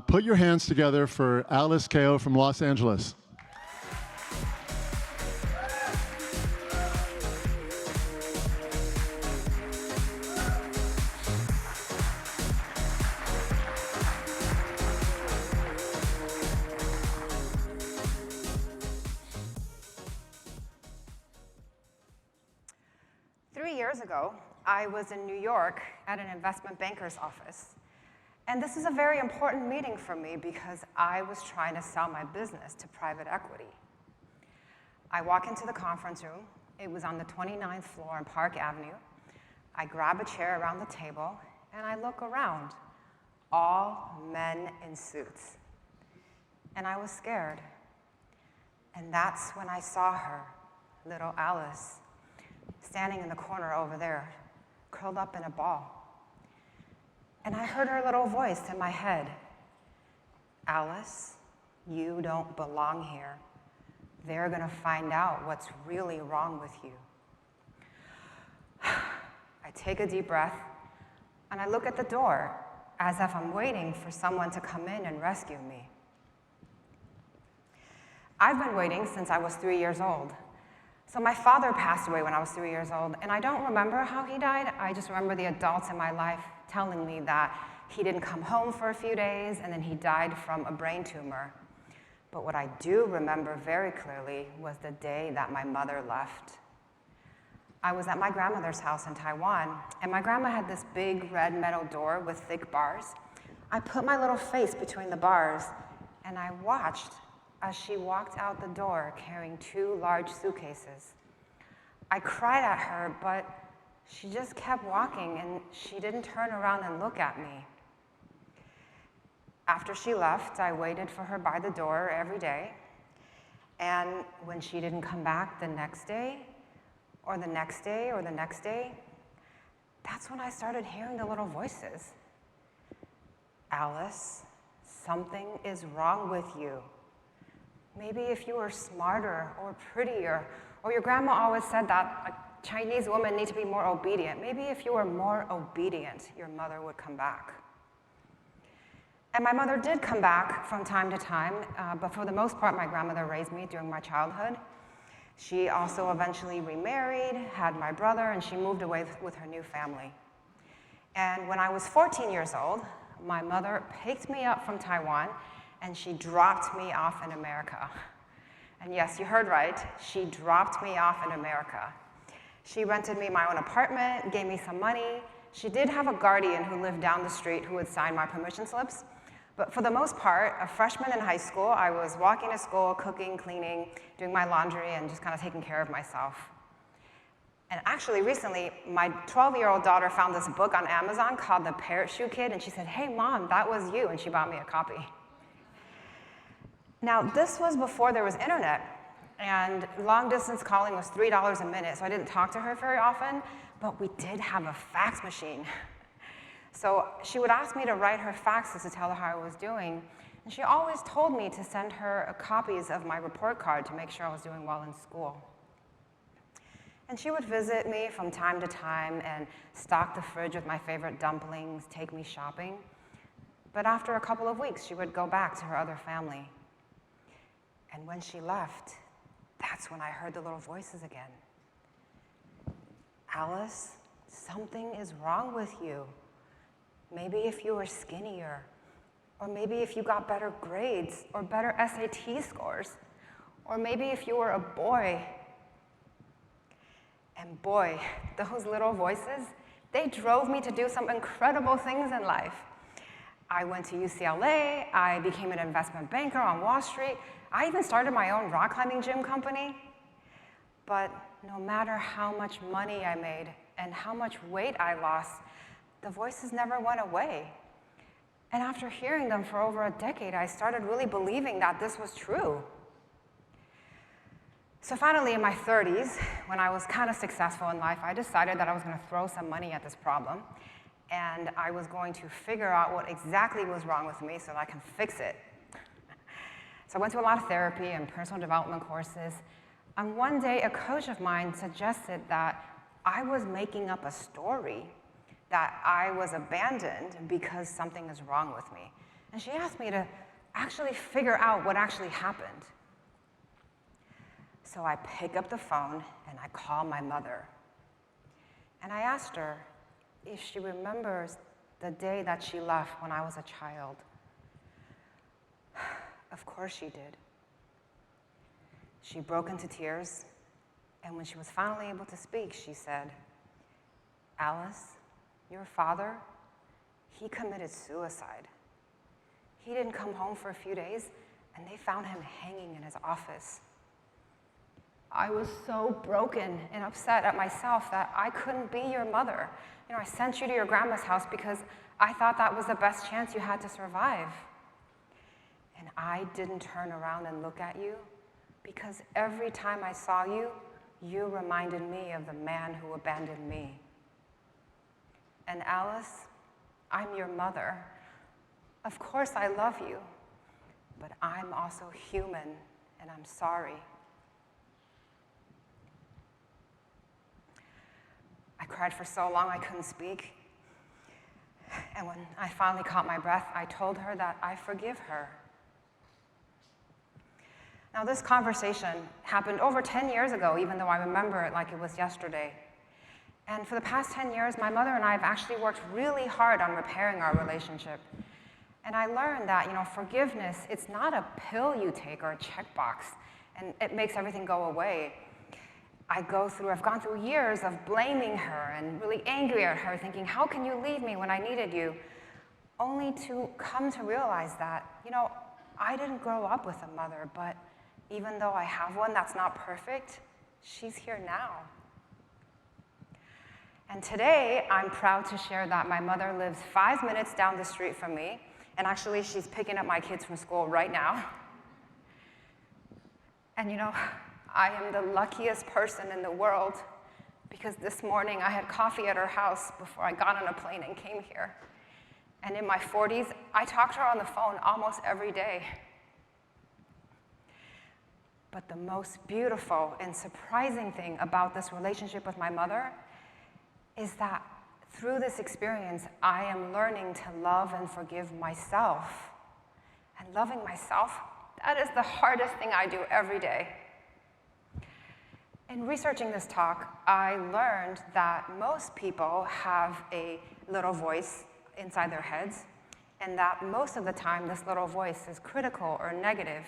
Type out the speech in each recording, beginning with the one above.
Put your hands together for Alice Ko from Los Angeles. Years ago, I was in New York at an investment banker's office. And this is a very important meeting for me because I was trying to sell my business to private equity. I walk into the conference room. It was on the 29th floor on Park Avenue. I grab a chair around the table, and I look around. All men in suits. And I was scared. And that's when I saw her, little Alice, standing in the corner over there, curled up in a ball. And I heard her little voice in my head, Alice, you don't belong here. They're gonna find out what's really wrong with you. I take a deep breath, and I look at the door as if I'm waiting for someone to come in and rescue me. I've been waiting since I was 3 years old. So my father passed away when I was 3 years old, and I don't remember how he died. I just remember the adults in my life telling me that he didn't come home for a few days, and then he died from a brain tumor. But what I do remember very clearly was the day that my mother left. I was at my grandmother's house in Taiwan, and my grandma had this big red metal door with thick bars. I put my little face between the bars, and I watched as she walked out the door carrying 2 large suitcases. I cried at her, but she just kept walking, and she didn't turn around and look at me. After she left, I waited for her by the door every day, and when she didn't come back the next day, or the next day, or the next day, that's when I started hearing the little voices. Alice, something is wrong with you. Maybe if you were smarter or prettier, or your grandma always said that Chinese women need to be more obedient. Maybe if you were more obedient, your mother would come back. And my mother did come back from time to time, but for the most part, my grandmother raised me during my childhood. She also eventually remarried, had my brother, and she moved away with her new family. And when I was 14 years old, my mother picked me up from Taiwan, and she dropped me off in America. And yes, you heard right, she dropped me off in America. She rented me my own apartment, gave me some money. She did have a guardian who lived down the street who would sign my permission slips. But for the most part, a freshman in high school, I was walking to school, cooking, cleaning, doing my laundry, and just kind of taking care of myself. And actually, recently, my 12-year-old daughter found this book on Amazon called The Parachute Kid, and she said, "Hey, Mom, that was you," and she bought me a copy. Now, this was before there was internet, and long-distance calling was $3 a minute, so I didn't talk to her very often, but we did have a fax machine. So she would ask me to write her faxes to tell her how I was doing, and she always told me to send her copies of my report card to make sure I was doing well in school. And she would visit me from time to time and stock the fridge with my favorite dumplings, take me shopping. But after a couple of weeks, she would go back to her other family. And when she left, that's when I heard the little voices again. Alice, something is wrong with you. Maybe if you were skinnier, or maybe if you got better grades, or better SAT scores, or maybe if you were a boy. And boy, those little voices, they drove me to do some incredible things in life. I went to UCLA, I became an investment banker on Wall Street, I even started my own rock climbing gym company. But no matter how much money I made and how much weight I lost, the voices never went away. And after hearing them for over a decade, I started really believing that this was true. So finally, in my 30s, when I was kind of successful in life, I decided that I was going to throw some money at this problem, and I was going to figure out what exactly was wrong with me so that I can fix it. So I went to a lot of therapy and personal development courses, and one day a coach of mine suggested that I was making up a story, that I was abandoned because something is wrong with me. And she asked me to actually figure out what actually happened. So I pick up the phone and I call my mother. And I asked her if she remembers the day that she left when I was a child. Of course she did. She broke into tears, and when she was finally able to speak, she said, "Alice, your father, he committed suicide. He didn't come home for a few days, and they found him hanging in his office." I was so broken and upset at myself that I couldn't be your mother. I sent you to your grandma's house because I thought that was the best chance you had to survive. And I didn't turn around and look at you because every time I saw you, you reminded me of the man who abandoned me. And Alice, I'm your mother. Of course I love you, but I'm also human, and I'm sorry. I cried for so long I couldn't speak. And when I finally caught my breath, I told her that I forgive her. Now, this conversation happened over 10 years ago, even though I remember it like it was yesterday. And for the past 10 years, my mother and I have actually worked really hard on repairing our relationship. And I learned that, forgiveness, it's not a pill you take or a checkbox, and it makes everything go away. I've gone through years of blaming her and really angry at her, thinking, how can you leave me when I needed you? Only to come to realize that, I didn't grow up with a mother, but even though I have one that's not perfect, she's here now. And today, I'm proud to share that my mother lives 5 minutes down the street from me, and actually, she's picking up my kids from school right now. And I am the luckiest person in the world because this morning I had coffee at her house before I got on a plane and came here. And in my 40s, I talk to her on the phone almost every day. But the most beautiful and surprising thing about this relationship with my mother is that through this experience, I am learning to love and forgive myself. And loving myself, that is the hardest thing I do every day. In researching this talk, I learned that most people have a little voice inside their heads, and that most of the time this little voice is critical or negative.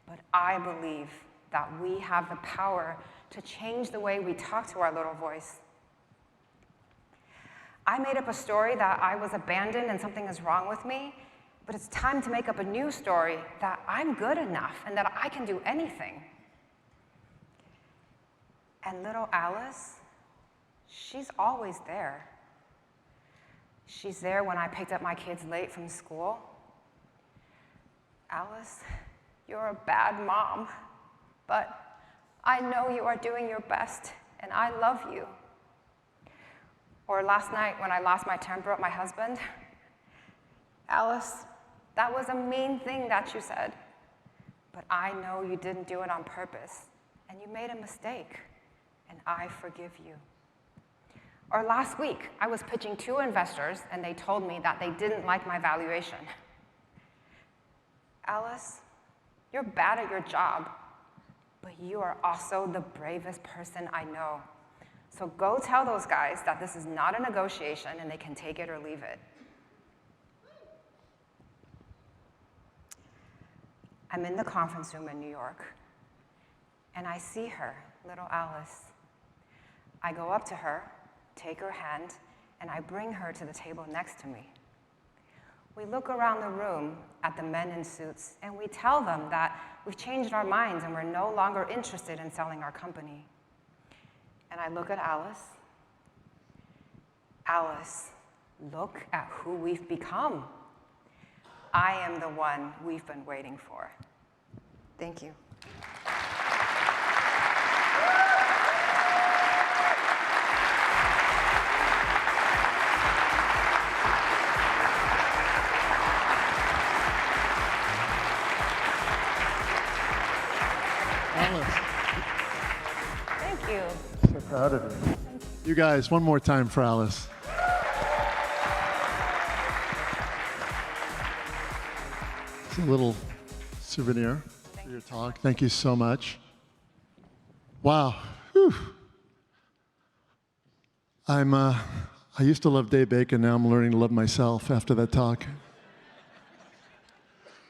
But I believe that we have the power to change the way we talk to our little voice. I made up a story that I was abandoned and something is wrong with me, but it's time to make up a new story that I'm good enough and that I can do anything. And little Alice, she's always there. She's there when I picked up my kids late from school. Alice, you're a bad mom, but I know you are doing your best, and I love you. Or last night when I lost my temper at my husband, Alice, that was a mean thing that you said, but I know you didn't do it on purpose, and you made a mistake. And I forgive you. Or last week, I was pitching 2 investors, and they told me that they didn't like my valuation. Alice, you're bad at your job, but you are also the bravest person I know. So go tell those guys that this is not a negotiation, and they can take it or leave it. I'm in the conference room in New York, and I see her, little Alice. I go up to her, take her hand, and I bring her to the table next to me. We look around the room at the men in suits, and we tell them that we've changed our minds and we're no longer interested in selling our company. And I look at Alice. Alice, look at who we've become. I am the one we've been waiting for. Thank you. Alice, Thank you. so proud of you. You guys, one more time for Alice. a little souvenir for your talk. Thank you so much. Wow. Whew. I used to love Dave Bacon. Now I'm learning to love myself after that talk.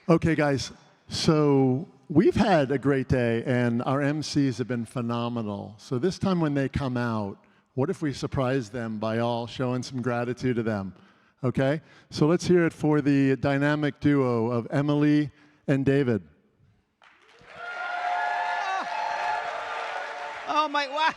Okay, guys. So we've had a great day, and our MCs have been phenomenal. So this time when they come out, what if we surprise them by all showing some gratitude to them? Okay? So let's hear it for the dynamic duo of Emily and David. Oh my, wow.